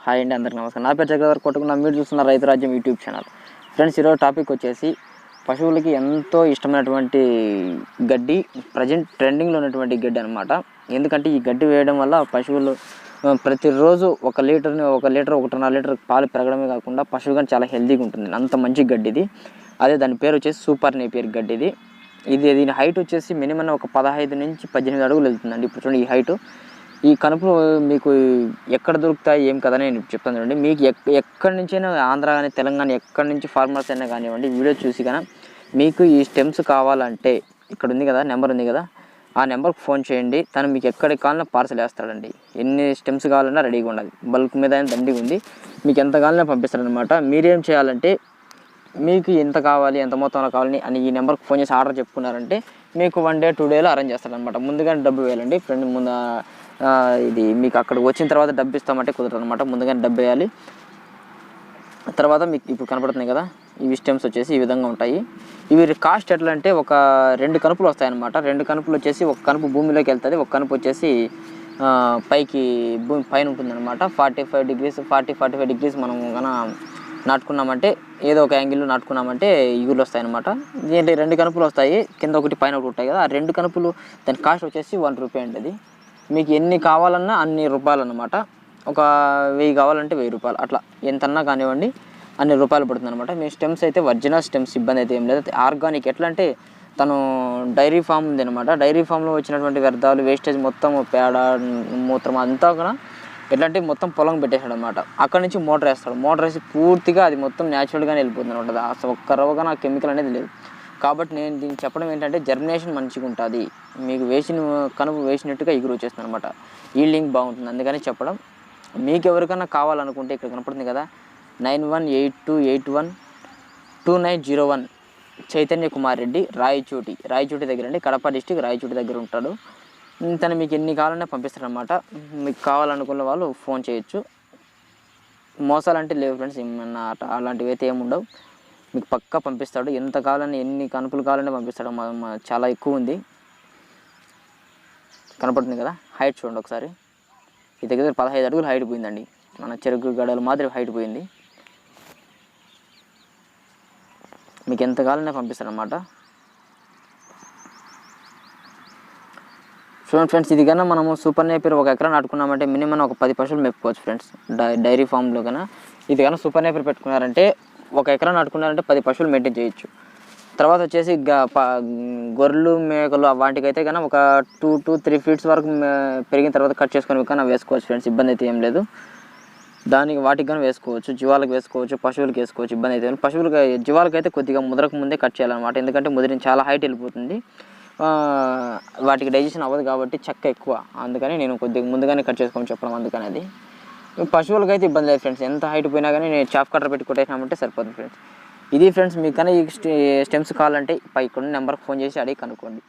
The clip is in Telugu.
హాయ్ అండి, అందరికీ నమస్కారం. నా పేరు చక్రవర్తి కొట్టుకున్న మీరు చూస్తున్న రైతు రాజ్యం యూట్యూబ్ ఛానల్. ఫ్రెండ్స్, ఈరోజు టాపిక్ వచ్చేసి పశువులకి ఎంతో ఇష్టమైనటువంటి గడ్డి, ప్రజెంట్ ట్రెండింగ్లో ఉన్నటువంటి గడ్డి అనమాట. ఎందుకంటే ఈ గడ్డి వేయడం వల్ల పశువులు ప్రతిరోజు 1 లీటర్ 1.5 లీటర్ పాలు పెరగడమే కాకుండా పశువు కానీ చాలా హెల్తీగా ఉంటుంది. అంత మంచి గడ్డి ఇది. అదే దాని పేరు వచ్చేసి సూపర్ నేపియర్ గడ్డి ఇది. దీని హైట్ వచ్చేసి మినిమం ఒక 15 నుంచి 18 అడుగులు వెళ్తుందండి. ఇప్పుడు చూడండి ఈ హైటు. ఈ కనుపులు మీకు ఎక్కడ దొరుకుతాయి ఏం కదా నేను చెప్తాను చూడండి. మీకు ఎక్కడి నుంచైనా ఆంధ్ర కానీ తెలంగాణ ఎక్కడి నుంచి ఫార్మర్స్ అయినా కానివ్వండి, వీడియో చూసి కానీ మీకు ఈ స్టెమ్స్ కావాలంటే ఇక్కడ ఉంది కదా, నెంబర్ ఉంది కదా, ఆ నెంబర్కి ఫోన్ చేయండి. తను మీకు ఎక్కడికి కావాలన్నా పార్సల్ వేస్తాడండి. ఎన్ని స్టెమ్స్ కావాలన్నా రెడీగా ఉండాలి. బల్క్ మీద దండిగా ఉంది, మీకు ఎంత కావాలన్నా పంపిస్తారనమాట. మీరేం చేయాలంటే మీకు ఎంత కావాలి, ఎంత మొత్తంలో కావాలని అని ఈ నెంబర్కి ఫోన్ చేసి ఆర్డర్ చెప్పుకున్నారంటే మీకు 1 డే 2 డేలో అరేంజ్ చేస్తారనమాట. ముందుగానే డబ్బు వేయాలండి ఫ్రెండ్. ఇది మీకు అక్కడికి వచ్చిన తర్వాత డబ్బు ఇస్తామంటే కుదరదు అనమాట. ముందుగానే డబ్బు వేయాలి. తర్వాత మీకు ఇప్పుడు కనపడుతున్నాయి కదా, ఇవి స్టెమ్స్ వచ్చేసి ఈ విధంగా ఉంటాయి. ఇవి కాస్ట్ ఎట్లా అంటే ఒక 2 కనుపులు వస్తాయన్నమాట. 2 కనుపులు వచ్చేసి ఒక కనుపు భూమిలోకి వెళ్తుంది, ఒక కనుపు వచ్చేసి పైకి భూమి పైన ఉంటుందన్నమాట. 40-45 డిగ్రీస్ మనం కన్నా నాటుకున్నామంటే, ఏదో ఒక యాంగిల్లో నాటుకున్నామంటే ఇగులు వస్తాయన్నమాట. దీంట్లో 2 కనుపులు వస్తాయి, కింద ఒకటి పైన ఒకటి ఉంటాయి కదా. ఆ 2 కనుపులు దాని కాస్ట్ వచ్చేసి 1 రూపాయి అండి. అది మీకు ఎన్ని కావాలన్నా అన్ని రూపాయలు అనమాట. ఒక 1000 కావాలంటే 1000 రూపాయలు, అట్లా ఎంతన్నా కానివ్వండి అన్ని రూపాయలు పడుతుంది అనమాట. మీ స్టెమ్స్ అయితే ఒరిజినల్ స్టెమ్స్, ఇబ్బంది అయితే ఏం లేదు. ఆర్గానిక్ ఎట్లా అంటే తను డైరీ ఫామ్ ఉంది అనమాట. డైరీ ఫామ్లో వచ్చినటువంటి వ్యర్థాలు, వేస్టేజ్ మొత్తం, పేడ, మూత్రం అంతా కూడా ఎట్లా అంటే మొత్తం పొలం పెట్టేశాడు అనమాట. అక్కడ నుంచి మోటార్ వేస్తాడు. మోటార్ వేసి పూర్తిగా అది మొత్తం న్యాచురల్గానే వెళ్ళిపోతుంది అనమాట. అసలు ఒక్క రవ్వగా నాకు కెమికల్ అనేది లేదు. కాబట్టి నేను దీన్ని చెప్పడం ఏంటంటే జర్మినేషన్ మంచిగా ఉంటుంది. మీకు కనుపు వేసినట్టుగా ఎగురు వచ్చేస్తుంది అనమాట. ఈల్డింగ్ బాగుంటుంది, అందుకని చెప్పడం. మీకు ఎవరికైనా కావాలనుకుంటే ఇక్కడ కనపడుతుంది కదా, 9182812901 చైతన్య కుమార్ రెడ్డి, రాయచోటి దగ్గర అండి, కడప డిస్టిక్ రాయచోటి దగ్గర ఉంటాడు. తను మీకు ఎన్ని కావాలన్నా పంపిస్తారనమాట. మీకు కావాలనుకున్న వాళ్ళు ఫోన్ చేయొచ్చు. మోసాలు అంటే లేవు ఫ్రెండ్స్, ఏమన్నా అలాంటివి అయితే ఏముండవు. మీకు పక్కా పంపిస్తాడు. ఎంత కావాలని, ఎన్ని కనుపులు కావాలన్నా పంపిస్తాడు. చాలా ఎక్కువ ఉంది, కనపడుతుంది కదా. హైట్ చూడండి ఒకసారి. ఈ దగ్గర 15 అడుగులు హైట్ పోయిందండి. మన చెరుకు గడలు మాదిరి హైట్ పోయింది. మీకు ఎంత కావాలన్నా పంపిస్తాడు అనమాట. చూడండి ఫ్రెండ్స్, ఇది కన్నా మనము సూపర్ నేపియర్ 1 ఎకరా నాటుకున్నామంటే మినిమం ఒక 10 పశువులు మెప్పుకోవచ్చు ఫ్రెండ్స్. డైరీ ఫామ్లో కన్నా ఇది కన్నా సూపర్ నేపియర్ పెట్టుకున్నారంటే 1 ఎకరా నాటుకున్నారంటే 10 పశువులు మెయింటైన్ చేయొచ్చు. తర్వాత వచ్చేసి గొర్రెలు, మేకలు వాటికైతే కన్నా ఒక 2 to 3 ఫీట్స్ వరకు పెరిగిన తర్వాత కట్ చేసుకొని కన్నా వేసుకోవచ్చు ఫ్రెండ్స్. ఇబ్బంది అయితే ఏం లేదు. వాటికి కానీ వేసుకోవచ్చు, జీవాలకు వేసుకోవచ్చు, పశువులకు వేసుకోవచ్చు. ఇబ్బంది అయితే జీవాలకు అయితే కొద్దిగా ముదరకు ముందే కట్ చేయాలన్నమాట. ఎందుకంటే ముదిరిన చాలా హైట్ వెళ్ళిపోతుంది, వాటికి డైజెషన్ అవ్వదు కాబట్టి చెక్క ఎక్కువ. అందుకని నేను కొద్దిగా ముందుగానే కట్ చేసుకోమని చెప్పడం. అందుకని అది పశువులకు అయితే ఇబ్బంది లేదు ఫ్రెండ్స్. ఎంత హైట్ పోయినా కానీ నేను చాప్ కట్టర్ పెట్టి కొట్టేసినామంటే సరిపోతుంది ఫ్రెండ్స్. ఇది ఫ్రెండ్స్, మీకు కానీ ఈ స్టెమ్స్ కావాలంటే ఇక్కడ నెంబర్కి ఫోన్ చేసి అడిగి కనుక్కోండి.